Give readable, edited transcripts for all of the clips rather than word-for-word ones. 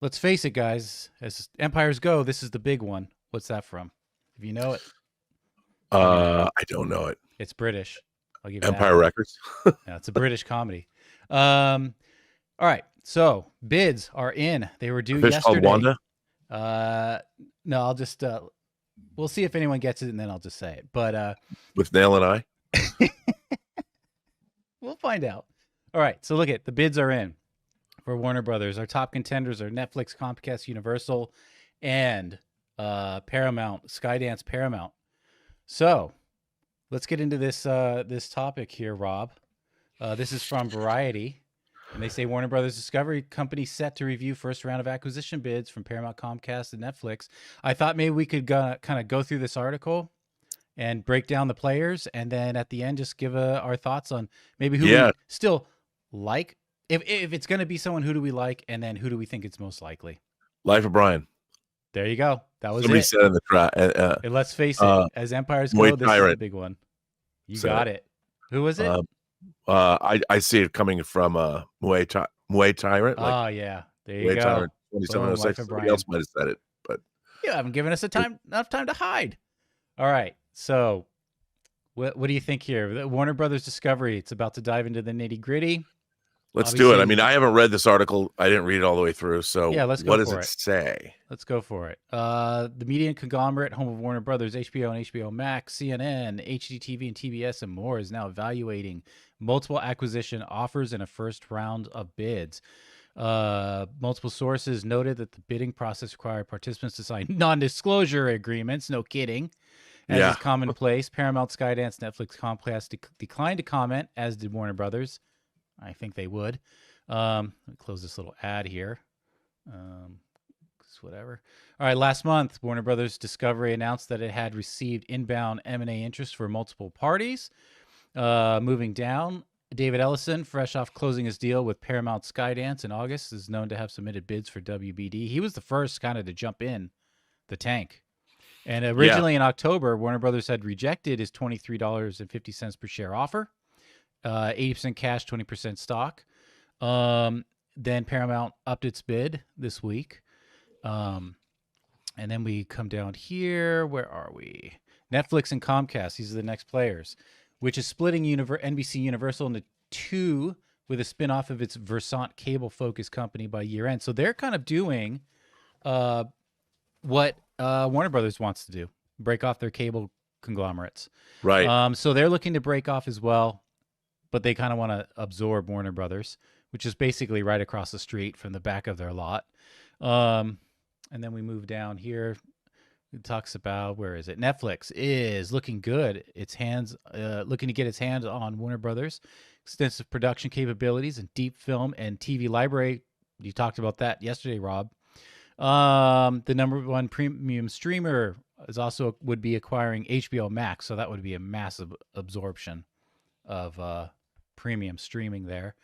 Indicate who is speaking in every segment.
Speaker 1: Let's face it, guys. As empires go, this is the big one. What's that from? If you know it,
Speaker 2: I don't know it.
Speaker 1: it's British. I'll give you that
Speaker 2: Empire
Speaker 1: hint.
Speaker 2: Records.
Speaker 1: Yeah, it's a British comedy. All right. So bids are in. They were due
Speaker 2: A fish called
Speaker 1: yesterday.
Speaker 2: Wanda.
Speaker 1: No, I'll just we'll see if anyone gets it, and then I'll just say it. But
Speaker 2: With Nail and I.
Speaker 1: we'll find out. All right. So look at the bids are in for Warner Brothers. Our top contenders are Netflix, Comcast, Universal, and Paramount, Skydance Paramount. So let's get into this this topic here, Rob. This is from Variety, and they say Warner Brothers Discovery Company set to review first round of acquisition bids from Paramount, Comcast, and Netflix. I thought maybe we could kind of go through this article and break down the players, and then at the end just give our thoughts on maybe who we still like. If it's going to be someone, who do we like, and then who do we think it's most likely?
Speaker 2: Life of Brian.
Speaker 1: There you go. That was
Speaker 2: Somebody
Speaker 1: it.
Speaker 2: said in the crowd.
Speaker 1: And let's face it, as empires go, this is the big one. You got it. Who was it?
Speaker 2: I see it coming from Muay Tyrant.
Speaker 1: Oh, yeah. There you go.
Speaker 2: Tyrant 2706. Somebody else might have said it, but
Speaker 1: you haven't given us enough time to hide. All right. So what do you think here? The Warner Brothers Discovery, it's about to dive into the nitty-gritty.
Speaker 2: Let's do it. I mean, I haven't read this article. I didn't read it all the way through. So
Speaker 1: yeah, let's go.
Speaker 2: What does it say?
Speaker 1: Let's go for it. The media conglomerate, home of Warner Brothers, HBO and HBO Max, CNN, HDTV and TBS, and more, is now evaluating multiple acquisition offers in a first round of bids. Multiple sources noted that the bidding process required participants to sign non-disclosure agreements. No kidding. As is commonplace, Paramount, Skydance, Netflix, Comcast declined to comment, as did Warner Brothers. I think they would. Let me close this little ad here. Whatever. All right. Last month, Warner Brothers Discovery announced that it had received inbound M&A interest for multiple parties. Moving down, David Ellison, fresh off closing his deal with Paramount Skydance in August, is known to have submitted bids for WBD. He was the first kind of to jump in the tank. And originally in October, Warner Brothers had rejected his $23.50 per share offer. 80% cash, 20% stock. Then Paramount upped its bid this week. And then we come down here. Where are we? Netflix and Comcast. These are the next players, which is splitting NBC Universal into two with a spinoff of its Versant cable-focused company by year-end. So they're kind of doing what Warner Brothers wants to do, break off their cable conglomerates.
Speaker 2: Right.
Speaker 1: So they're looking to break off as well, but they kind of want to absorb Warner Brothers, which is basically right across the street from the back of their lot. And then we move down here. It talks about, where is it? Netflix is looking good. Its hands, looking to get its hands on Warner Brothers' extensive production capabilities and deep film and TV library. You talked about that yesterday, Rob. The number one premium streamer would be acquiring HBO Max, so that would be a massive absorption of premium streaming there.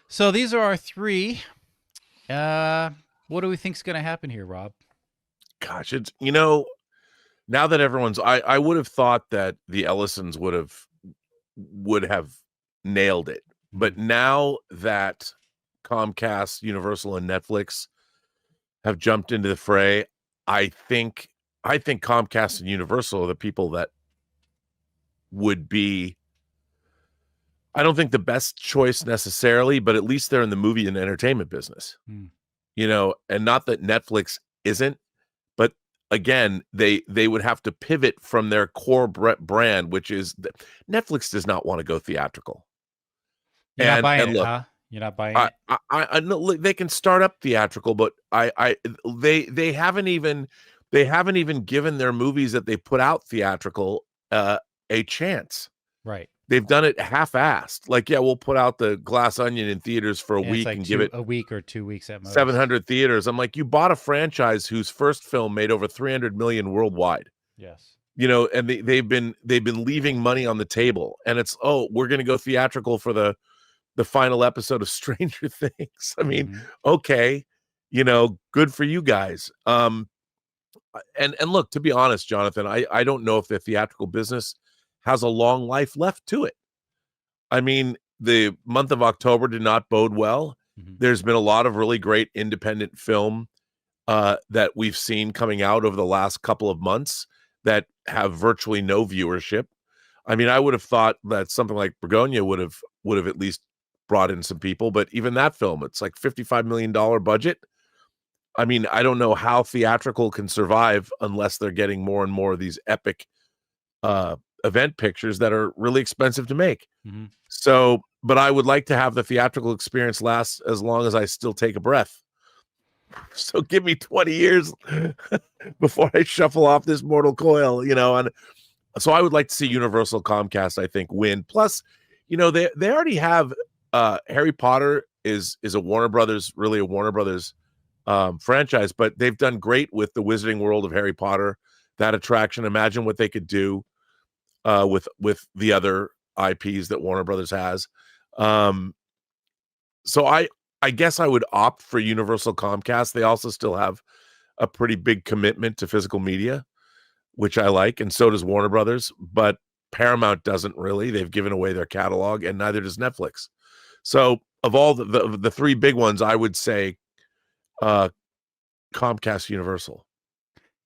Speaker 1: So these are our three. What do we think is going to happen here, Rob?
Speaker 2: Gosh, it's, now that everyone's, I would have thought that the Ellisons would have nailed it. But now that Comcast, Universal, and Netflix have jumped into the fray, I think Comcast and Universal are the people that would be, I don't think the best choice necessarily, but at least they're in the movie and entertainment business. And not that Netflix isn't, but again, they would have to pivot from their core brand, which is Netflix does not want to go theatrical.
Speaker 1: You're not buying it, huh? You're not buying it?
Speaker 2: I know they can start up theatrical, but they haven't even given their movies that they put out theatrical a chance.
Speaker 1: Right.
Speaker 2: They've done it half-assed. Like, we'll put out the Glass Onion in theaters for a week and give it
Speaker 1: a week or 2 weeks at most.
Speaker 2: 700 theaters. I'm like, you bought a franchise whose first film made over 300 million worldwide.
Speaker 1: Yes.
Speaker 2: And they've been leaving money on the table, and it's, we're going to go theatrical for the final episode of Stranger Things. I mean, okay, good for you guys. And look, to be honest, Jonathan, I don't know if the theatrical business has a long life left to it. I mean, the month of October did not bode well. There's been a lot of really great independent film that we've seen coming out over the last couple of months that have virtually no viewership. I mean, I would have thought that something like Begonia would have at least brought in some people, but even that film, it's like $55 million budget. I mean, I don't know how theatrical can survive unless they're getting more and more of these epic event pictures that are really expensive to make. So, but I would like to have the theatrical experience last as long as I still take a breath. So give me 20 years before I shuffle off this mortal coil, you know. And so I would like to see Universal Comcast, I think, win. Plus, you know, they already have Harry Potter is a Warner Brothers, really a Warner Brothers franchise, but they've done great with the Wizarding World of Harry Potter, that attraction. Imagine what they could do with the other IPs that Warner Brothers has. So I guess I would opt for Universal Comcast. They also still have a pretty big commitment to physical media, which I like, and so does Warner Brothers, but Paramount doesn't really. They've given away their catalog, and neither does Netflix. So of all the three big ones, I would say Comcast Universal.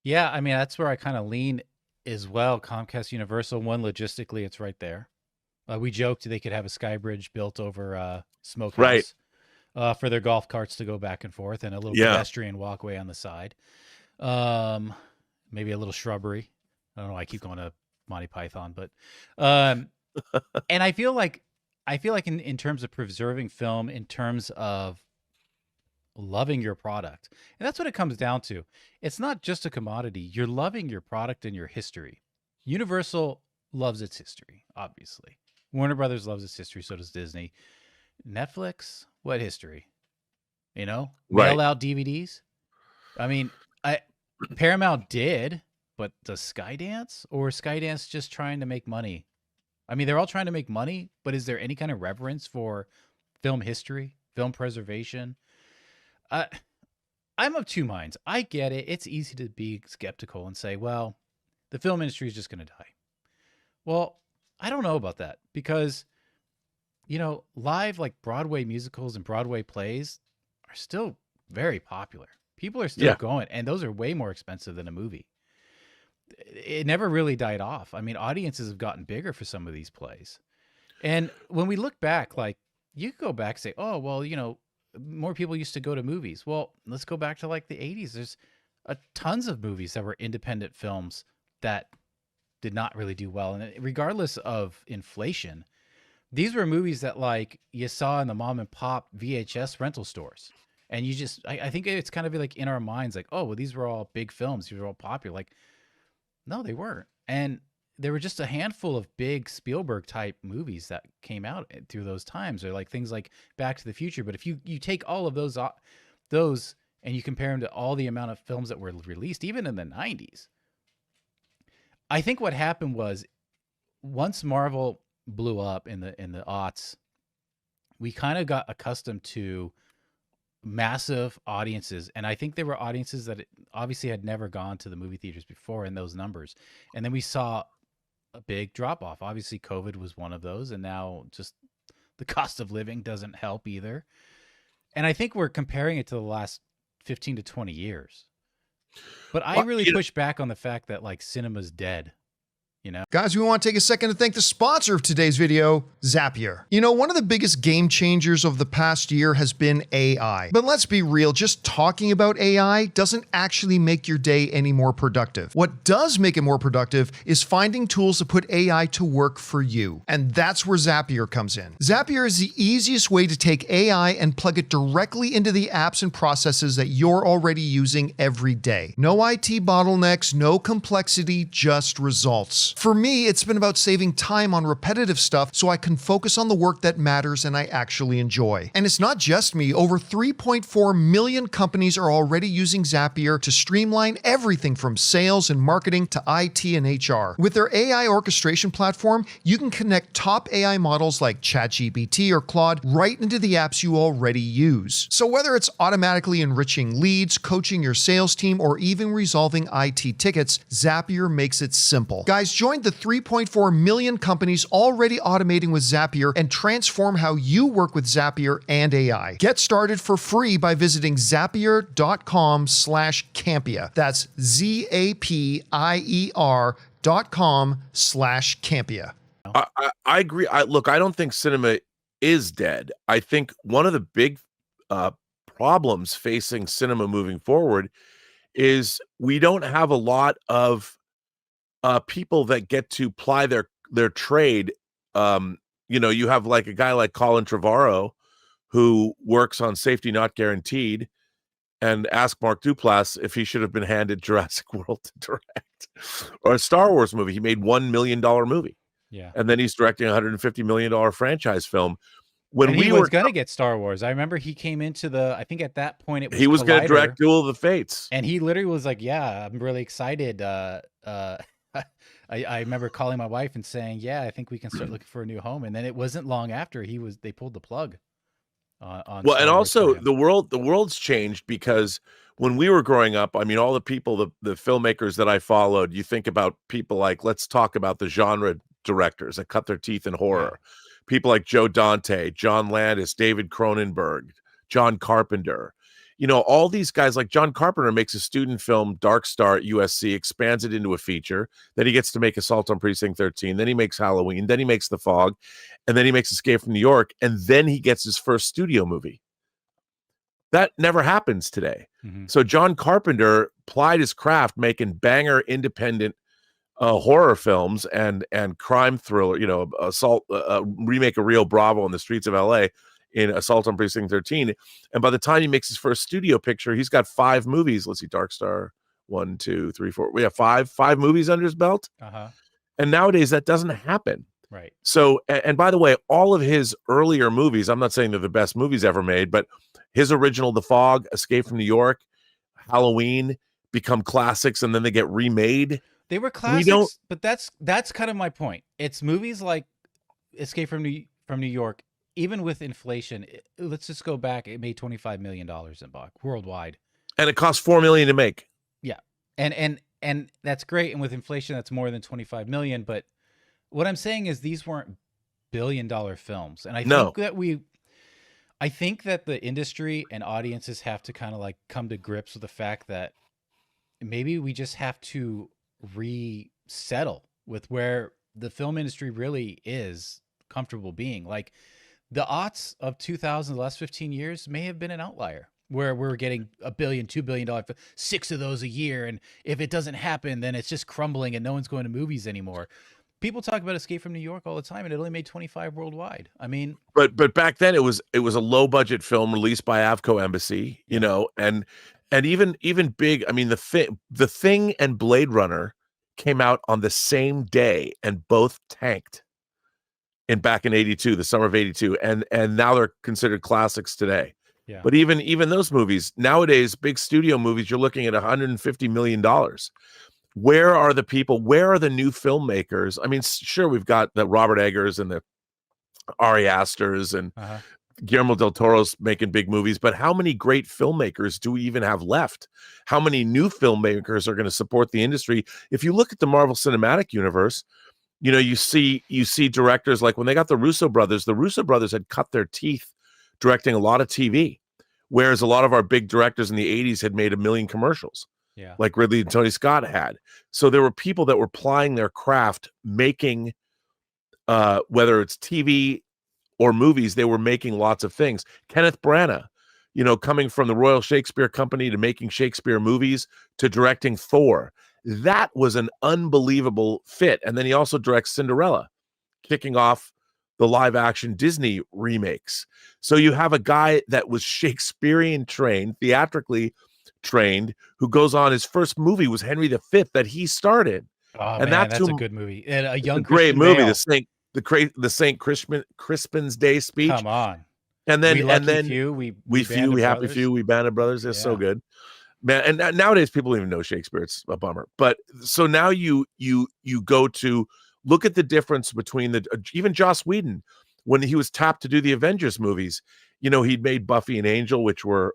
Speaker 1: Yeah, I mean, that's where I kind of lean as well. Comcast Universal, one, logistically, it's right there. We joked they could have a sky bridge built over Smokehouse, right, for their golf carts to go back and forth, and a little pedestrian walkway on the side. Maybe a little shrubbery. I don't know. I keep going to Monty Python, but and I feel like in terms of preserving film, in terms of loving your product, and that's what it comes down to. It's not just a commodity. You're loving your product and your history. Universal loves its history, obviously. Warner Brothers loves its history. So does Disney. Netflix, what history? You know, mail out DVDs. I mean, Paramount did, but does Skydance, or Skydance just trying to make money? I mean, they're all trying to make money, but is there any kind of reverence for film history, film preservation? I'm of two minds. I get it. It's easy to be skeptical and say, well, the film industry is just going to die. Well, I don't know about that, because, you know, live, like Broadway musicals and Broadway plays are still very popular. People are still going, and those are way more expensive than a movie. It never really died off. I mean, audiences have gotten bigger for some of these plays. And when we look back, like, you could go back and say, oh, well, you know, more people used to go to movies. Well, let's go back to like the 80s. There's tons of movies that were independent films that did not really do well. And regardless of inflation, these were movies that like you saw in the mom and pop VHS rental stores. And you just, I think it's kind of like in our minds, like, oh, well, these were all big films. These were all popular. Like, no, they weren't. And there were just a handful of big Spielberg type movies that came out through those times, or like things like Back to the Future. But if you take all of those and you compare them to all the amount of films that were released, even in the 90s, I think what happened was, once Marvel blew up in the aughts, we kind of got accustomed to massive audiences. And I think there were audiences that obviously had never gone to the movie theaters before in those numbers. And then we saw a big drop off. Obviously COVID was one of those. And now just the cost of living doesn't help either. And I think we're comparing it to the last 15 to 20 years. But I really push back on the fact that like cinema's dead. You know,
Speaker 3: guys, we want to take a second to thank the sponsor of today's video, Zapier. You know, one of the biggest game changers of the past year has been AI. But let's be real, just talking about AI doesn't actually make your day any more productive. What does make it more productive is finding tools to put AI to work for you. And that's where Zapier comes in. Zapier is the easiest way to take AI and plug it directly into the apps and processes that you're already using every day. No IT bottlenecks, no complexity, just results. For me, it's been about saving time on repetitive stuff so I can focus on the work that matters and I actually enjoy. And it's not just me. Over 3.4 million companies are already using Zapier to streamline everything from sales and marketing to IT and HR. With their AI orchestration platform, you can connect top AI models like ChatGPT or Claude right into the apps you already use. So whether it's automatically enriching leads, coaching your sales team, or even resolving IT tickets, Zapier makes it simple. Guys, Join the 3.4 million companies already automating with Zapier and transform how you work with Zapier and AI. Get started for free by visiting zapier.com/Campea. That's zapier.com/Campea.
Speaker 2: I agree. Look, I don't think cinema is dead. I think one of the big problems facing cinema moving forward is we don't have a lot of people that get to ply their trade. You have like a guy like Colin Trevorrow who works on Safety Not Guaranteed, and ask Mark Duplass if he should have been handed Jurassic World to direct, or a Star Wars movie. He made $1 million movie.
Speaker 1: Yeah.
Speaker 2: And then he's directing a $150 million franchise film. When
Speaker 1: he was going to get Star Wars, I remember he came into I think at that point it was
Speaker 2: he was going to direct Duel of the Fates.
Speaker 1: And he literally was like, yeah, I'm really excited. I remember calling my wife and saying, yeah, I think we can start looking for a new home. And then it wasn't long after they pulled the plug on
Speaker 2: well,
Speaker 1: Star
Speaker 2: and
Speaker 1: Wars
Speaker 2: also the world's changed, because when we were growing up, I mean, all the people, the filmmakers that I followed, you think about people like, let's talk about the genre directors that cut their teeth in horror. Yeah. People like Joe Dante, John Landis, David Cronenberg, John Carpenter. You know, all these guys, like John Carpenter makes a student film, Dark Star at USC, expands it into a feature. Then he gets to make Assault on Precinct 13. Then he makes Halloween. Then he makes The Fog. And then he makes Escape from New York. And then he gets his first studio movie. That never happens today. Mm-hmm. So John Carpenter plied his craft making banger independent horror films and crime thriller, you know, remake of Rio Bravo in the streets of LA in Assault on Precinct 13. And by the time he makes his first studio picture, he's got 5 movies. Let's see, Dark Star, 1, 2, 3, 4. We have five movies under his belt.
Speaker 1: Uh-huh.
Speaker 2: And nowadays that doesn't happen.
Speaker 1: Right.
Speaker 2: So, and by the way, all of his earlier movies, I'm not saying they're the best movies ever made, but his original, The Fog, Escape from New York, Halloween, become classics, and then they get remade.
Speaker 1: They were classics, but that's kind of my point. It's movies like Escape from New York. Even with inflation, let's just go back. It made $25 million in box worldwide, and
Speaker 2: it cost $4 million to make.
Speaker 1: Yeah, and that's great. And with inflation, that's more than $25 million. But what I'm saying is, these weren't billion-dollar films, and I think that the industry and audiences have to kind of like come to grips with the fact that maybe we just have to resettle with where the film industry really is comfortable being. Like, the aughts of 2000, the last 15 years may have been an outlier where we're getting $1 billion, $2 billion, 6 of those a year. And if it doesn't happen, then it's just crumbling and no one's going to movies anymore. People talk about Escape from New York all the time, and it only made 25 worldwide. I mean, but
Speaker 2: back then it was a low budget film released by Avco Embassy, you know, and even big. I mean, the Thing and Blade Runner came out on the same day, and both tanked. Back in 82, the summer of 82, and now they're considered classics today.
Speaker 1: Yeah.
Speaker 2: But even those movies nowadays, big studio movies, you're looking at $150 million. Where are the people? Where are the new filmmakers? I mean, sure, we've got the Robert Eggers and the Ari Asters and Guillermo del Toro's making big movies, but how many great filmmakers do we even have left? How many new filmmakers are going to support the industry? If you look at the Marvel Cinematic Universe, you know, you see directors like when they got the Russo brothers had cut their teeth directing a lot of TV, whereas a lot of our big directors in the 80s had made 1 million commercials, like Ridley and Tony Scott had. So there were people that were plying their craft, making, whether it's TV or movies, they were making lots of things. Kenneth Branagh, you know, coming from the Royal Shakespeare Company to making Shakespeare movies to directing Thor. That was an unbelievable fit. And then he also directs Cinderella, kicking off the live action Disney remakes. So you have a guy that was Shakespearean trained, theatrically trained, who goes on, his first movie was Henry V that he started.
Speaker 1: Oh, and man, that's a good movie. And a young
Speaker 2: great movie,
Speaker 1: Bale.
Speaker 2: the St. Crispin's Day speech.
Speaker 1: Come on.
Speaker 2: And then
Speaker 1: we
Speaker 2: happy few, we banded brothers. They're so good. Man, and nowadays people don't even know Shakespeare. It's a bummer. But so now you go to look at the difference between even Joss Whedon, when he was tapped to do the Avengers movies. You know, he'd made Buffy and Angel, which were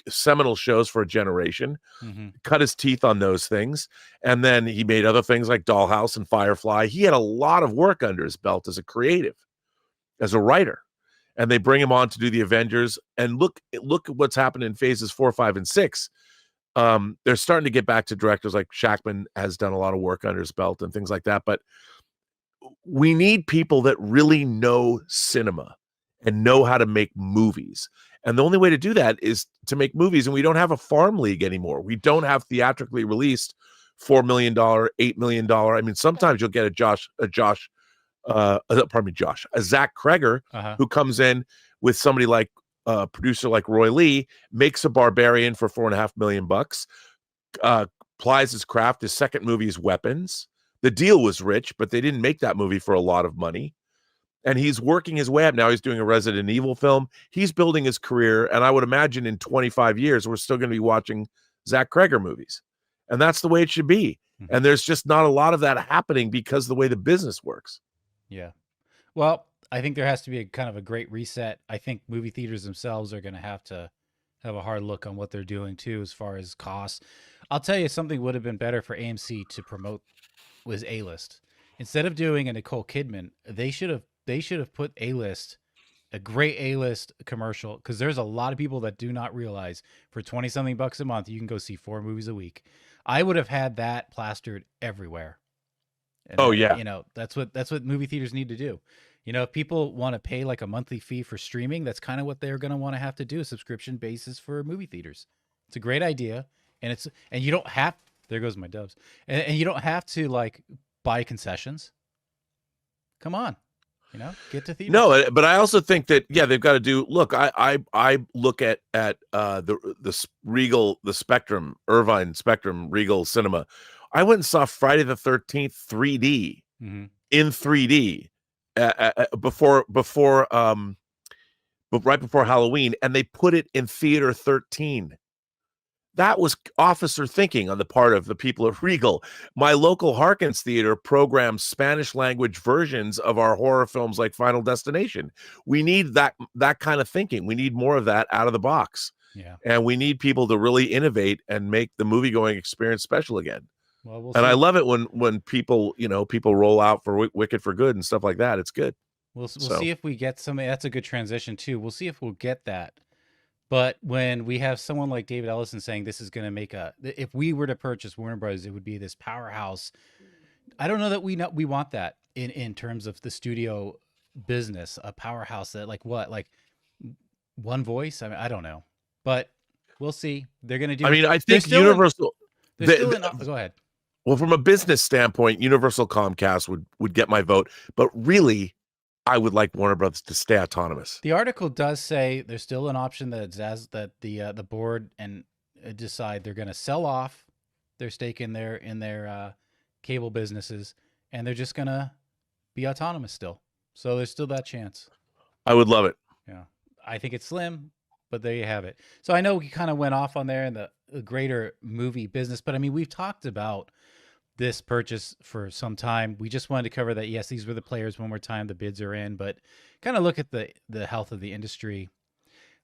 Speaker 2: seminal shows for a generation,
Speaker 1: Mm-hmm.
Speaker 2: cut his teeth on those things. And then he made other things like Dollhouse and Firefly. He had a lot of work under his belt as a creative, as a writer. And they bring him on to do the Avengers. And look at what's happened in phases 4, 5, and 6. They're starting to get back to directors like Shackman has done a lot of work under his belt and things like that. But we need people that really know cinema and know how to make movies. And the only way to do that is to make movies. And we don't have a farm league anymore. We don't have theatrically released $4 million, $8 million. I mean, sometimes you'll get a Zach Kreger who comes in with somebody like a producer like Roy Lee, makes a Barbarian for $4.5 million, plies his craft. His second movie is Weapons. The deal was rich, but they didn't make that movie for a lot of money. And he's working his way up. Now he's doing a Resident Evil film. He's building his career. And I would imagine in 25 years, we're still going to be watching Zach Kreger movies. And that's the way it should be. Mm-hmm. And there's just not a lot of that happening because of the way the business works.
Speaker 1: Yeah. Well, I think there has to be a kind of a great reset. I think movie theaters themselves are going to have a hard look on what they're doing too, as far as costs. I'll tell you, something would have been better for AMC to promote was A-List. Instead of doing a Nicole Kidman, they should have put A-List, a great A-List commercial, because there's a lot of people that do not realize for 20 something bucks a month you can go see 4 movies a week. I would have had that plastered everywhere. And that's what movie theaters need to do. If people want to pay like a monthly fee for streaming, that's kind of what they're going to want to have to do, a subscription basis for movie theaters. It's a great idea. And you don't have, there goes my doves. And you don't have to like buy concessions. Come on, get to theaters.
Speaker 2: No, but I also think that, they've got to do, look, I look at the Regal, the Spectrum, Irvine Spectrum, Regal Cinema. I went and saw Friday the 13th 3D in 3D right before Halloween, and they put it in Theater 13. That was officer thinking on the part of the people of Regal. My local Harkins Theater programs Spanish language versions of our horror films like Final Destination. We need that kind of thinking. We need more of that out of the box.
Speaker 1: Yeah.
Speaker 2: And we need people to really innovate and make the movie-going experience special again.
Speaker 1: Well, we'll
Speaker 2: and
Speaker 1: see.
Speaker 2: I love it when people roll out for Wicked for Good and stuff like that. It's good.
Speaker 1: We'll see if we get something. That's a good transition too. We'll see if we'll get that. But when we have someone like David Ellison saying this is going to make if we were to purchase Warner Bros., it would be this powerhouse. I don't know that we want that in terms of the studio business, a powerhouse that like one voice. I mean, I don't know, but we'll see. They're going to do.
Speaker 2: I mean, I think Universal.
Speaker 1: Go ahead.
Speaker 2: Well, from a business standpoint, Universal Comcast would get my vote, but really, I would like Warner Brothers to stay autonomous.
Speaker 1: The article does say there's still an option that the board and decide they're going to sell off their stake in their cable businesses, and they're just going to be autonomous still. So there's still that chance.
Speaker 2: I would love it.
Speaker 1: Yeah, I think it's slim, but there you have it. So I know we kind of went off on there in the greater movie business, but I mean, we've talked about this purchase for some time. We just wanted to cover that. Yes, these were the players one more time. The bids are in, but kind of look at the health of the industry.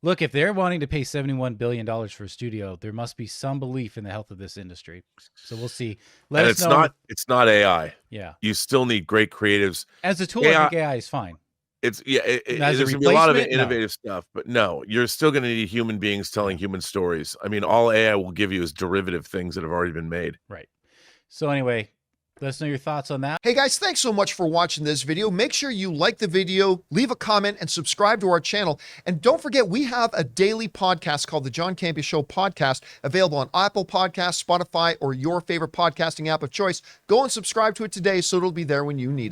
Speaker 1: Look, if they're wanting to pay $71 billion for a studio, there must be some belief in the health of this industry. So we'll see. Let us know.
Speaker 2: It's not AI.
Speaker 1: Yeah.
Speaker 2: You still need great creatives.
Speaker 1: As a tool, I think AI is fine.
Speaker 2: There's going to be a lot of innovative stuff, but no, you're still going to need human beings telling human stories. I mean, all AI will give you is derivative things that have already been made.
Speaker 1: Right. So anyway, let us know your thoughts on that.
Speaker 3: Hey guys, thanks so much for watching this video. Make sure you like the video, leave a comment, and subscribe to our channel. And don't forget, we have a daily podcast called the John Campea Show podcast, available on Apple Podcasts, Spotify, or your favorite podcasting app of choice. Go and subscribe to it today so it'll be there when you need it.